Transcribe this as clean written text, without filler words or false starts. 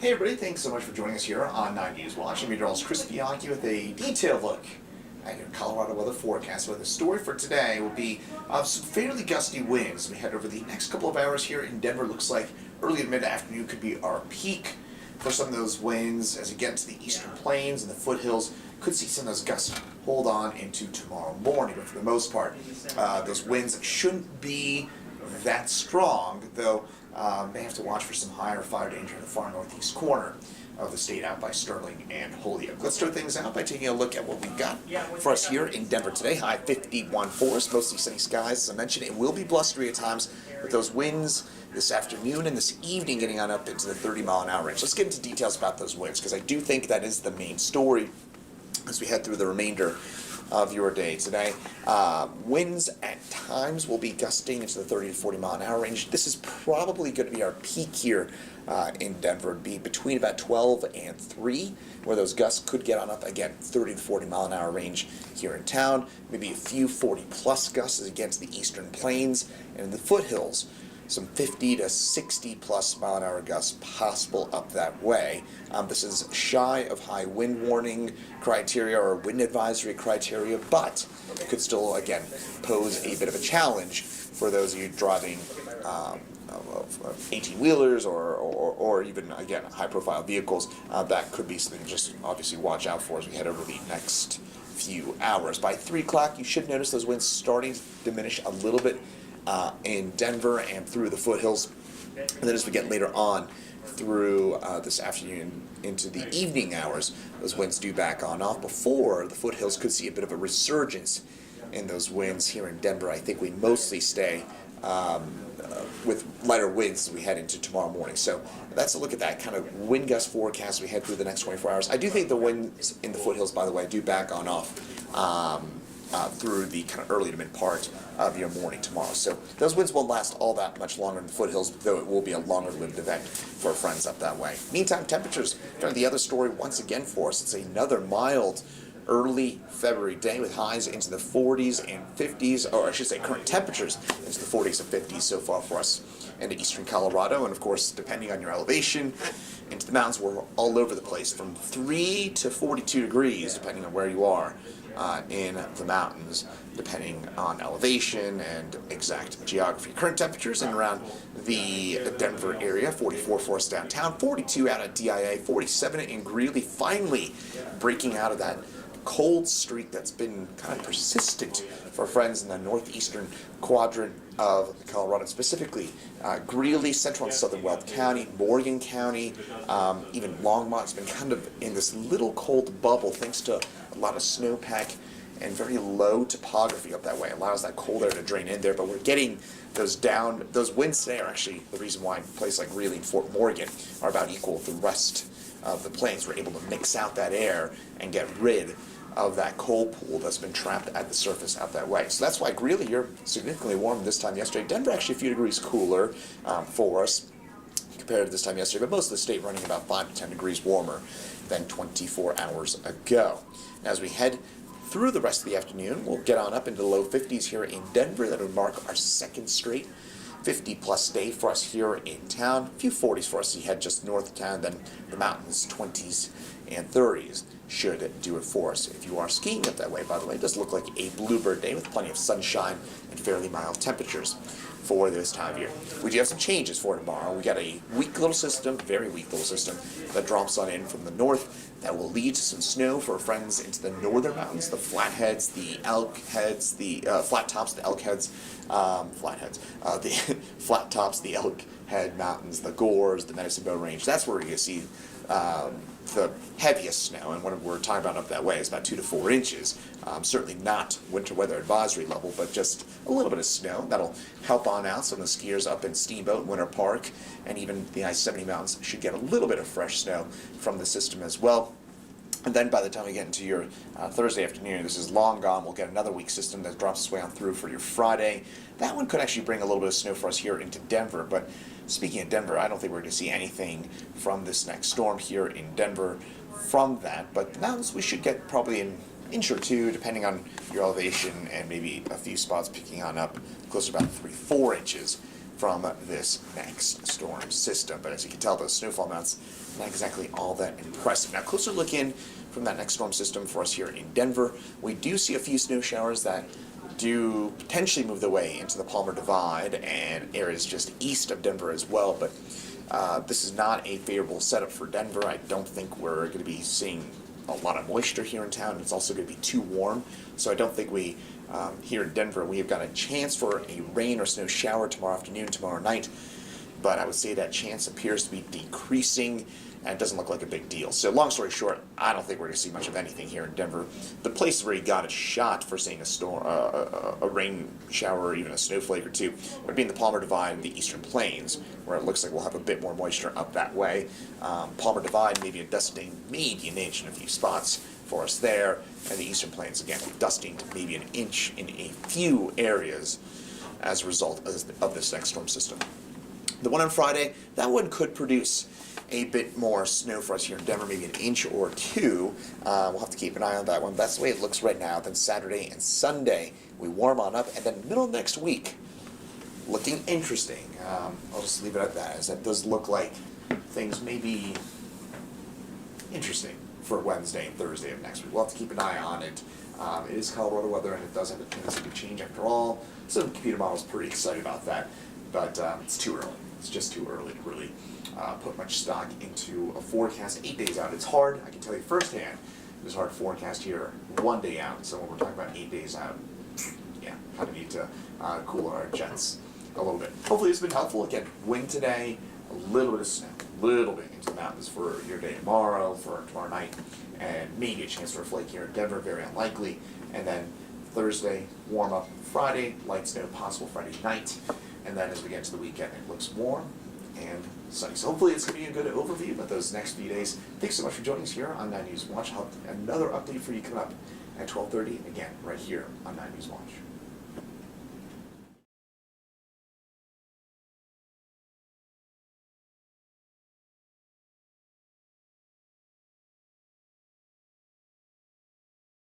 Hey everybody, thanks so much for joining us here on 9 News Watch. I'm Meteorologist Chris Bianchi with a detailed look at your Colorado weather forecast. Where the story for today will be some fairly gusty winds. We head over the next couple of hours here in Denver. Looks like early to mid-afternoon could be our peak for some of those winds. As we get into the eastern plains and the foothills, could see some of those gusts hold on into tomorrow morning. But for the most part, those winds shouldn't be that strong, though may have to watch for some higher fire danger in the far northeast corner of the state out by Sterling and Holyoke. Let's start things out by taking a look at what we've got for us here in Denver today. High 51 for us, mostly sunny skies. As I mentioned, it will be blustery at times with those winds this afternoon and this evening getting on up into the 30-mile-an-hour range. Let's get into details about those winds, because I do think that is the main story as we head through the remainder of your day today. Winds at times will be gusting into the 30 to 40 mile an hour range. This is probably going to be our peak here in Denver. It'd be between about 12 and 3, where those gusts could get on up again, 30 to 40 mile an hour range here in town. Maybe a few 40 plus gusts against the eastern plains and in the foothills. Some 50 to 60 plus mile an hour gusts possible up that way. This is shy of high wind warning criteria or wind advisory criteria, but could still, again, pose a bit of a challenge for those of you driving 18-wheelers or even, again, high-profile vehicles. That could be something to just obviously watch out for as we head over the next few hours. By 3 o'clock, you should notice those winds starting to diminish a little bit in Denver and through the foothills. And then as we get later on through this afternoon into the evening hours, those winds do back on off before the foothills could see a bit of a resurgence in those winds. Here in Denver, I think we mostly stay with lighter winds as we head into tomorrow morning. So that's a look at that kind of wind gust forecast as we head through the next 24 hours. I do think the winds in the foothills, by the way, do back on off through the kind of early to mid part of your morning tomorrow. So those winds won't last all that much longer in the foothills, though it will be a longer lived event for our friends up that way. Meantime, temperatures, kind of the other story once again for us. It's another mild early February day with highs into the 40s and 50s, or I should say current temperatures into the 40s and 50s so far for us into eastern Colorado. And of course, depending on your elevation, into the mountains, we're all over the place from 3 to 42 degrees, depending on where you are in the mountains, depending on elevation and exact geography. Current temperatures in around the Denver area, 44 for us downtown, 42 out at DIA, 47 in Greeley, finally breaking out of that cold streak that's been kind of persistent for friends in the northeastern quadrant of Colorado, specifically Greeley, central and southern Weld County, Morgan County, even Longmont's been kind of in this little cold bubble thanks to a lot of snowpack and very low topography up that way. It allows that cold air to drain in there, but we're getting those winds today are actually the reason why a place like Greeley and Fort Morgan are about equal with the rest of the plains. We're able to mix out that air and get rid of that cold pool that's been trapped at the surface out that way. So that's why Greeley, you're significantly warm this time yesterday. Denver actually a few degrees cooler for us compared to this time yesterday, but most of the state running about 5 to 10 degrees warmer than 24 hours ago. Now, as we head through the rest of the afternoon, we'll get on up into the low 50s here in Denver. That would mark our second straight 50-plus day for us here in town. A few 40s for us as we head just north of town, then the mountains, 20s and 30s should do it for us. If you are skiing up that way, by the way, it does look like a bluebird day with plenty of sunshine and fairly mild temperatures for this time of year. We do have some changes for tomorrow. We got a weak little system, very weak little system, that drops on in from the north that will lead to some snow for our friends into the northern mountains, the Flatheads, the Elk Heads, the Flat Tops, the Elk Heads, the Flat Tops, the Elk Head Mountains, the Gores, the Medicine Bow Range. That's where you're going to see the heaviest snow, and what we're talking about up that way is about 2 to 4 inches. Certainly not winter weather advisory level, but just a little bit of snow. That'll help on out some of the skiers up in Steamboat, Winter Park, and even the I-70 mountains should get a little bit of fresh snow from the system as well. And then by the time we get into your Thursday afternoon, this is long gone. We'll get another weak system that drops its way on through for your Friday. That one could actually bring a little bit of snow for us here into Denver. But speaking of Denver, I don't think we're going to see anything from this next storm here in Denver from that. But the mountains, we should get probably an inch or two, depending on your elevation, and maybe a few spots picking on up closer to about 3-4 inches from this next storm system. But as you can tell, those snowfall amounts not exactly all that impressive. Now, closer look in from that next storm system for us here in Denver, we do see a few snow showers that do potentially move their way into the Palmer Divide and areas just east of Denver as well. But this is not a favorable setup for Denver. I don't think we're going to be seeing a lot of moisture here in town. It's also going to be too warm, so I don't think we here in Denver we have got a chance for a rain or snow shower tomorrow afternoon, tomorrow night. But I would say that chance appears to be decreasing, and it doesn't look like a big deal. So long story short, I don't think we're going to see much of anything here in Denver. The places where you got a shot for seeing a storm, a rain shower, or even a snowflake or two, would be in the Palmer Divide and the Eastern Plains, where it looks like we'll have a bit more moisture up that way. Palmer Divide, maybe a dusting, maybe an inch in a few spots for us there, and the Eastern Plains, again, dusting to maybe an inch in a few areas as a result of this next storm system. The one on Friday, that one could produce a bit more snow for us here in Denver, maybe an inch or two. We'll have to keep an eye on that one. That's the way it looks right now. Then Saturday and Sunday, we warm on up, and then middle of next week, looking interesting. I'll just leave it at that, as that does look like things may be interesting for Wednesday and Thursday of next week. We'll have to keep an eye on it. It is Colorado weather, and it does have a tendency to change after all. So the computer model is pretty excited about that, but it's too early. It's just too early to really put much stock into a forecast 8 days out. It's hard, I can tell you firsthand, it was hard to forecast here 1 day out. So when we're talking about 8 days out, yeah, kind of need to cool our jets a little bit. Hopefully it's been helpful. Again, wind today, a little bit of snow, a little bit into the mountains for your day tomorrow, for tomorrow night, and maybe a chance for a flake here in Denver, very unlikely. And then Thursday, warm up Friday, light snow possible Friday night. And then as we get into the weekend, it looks warm and sunny. So hopefully it's going to be a good overview of those next few days. Thanks so much for joining us here on 9 News Watch. I'll have another update for you coming up at 12:30, again, right here on 9 News Watch.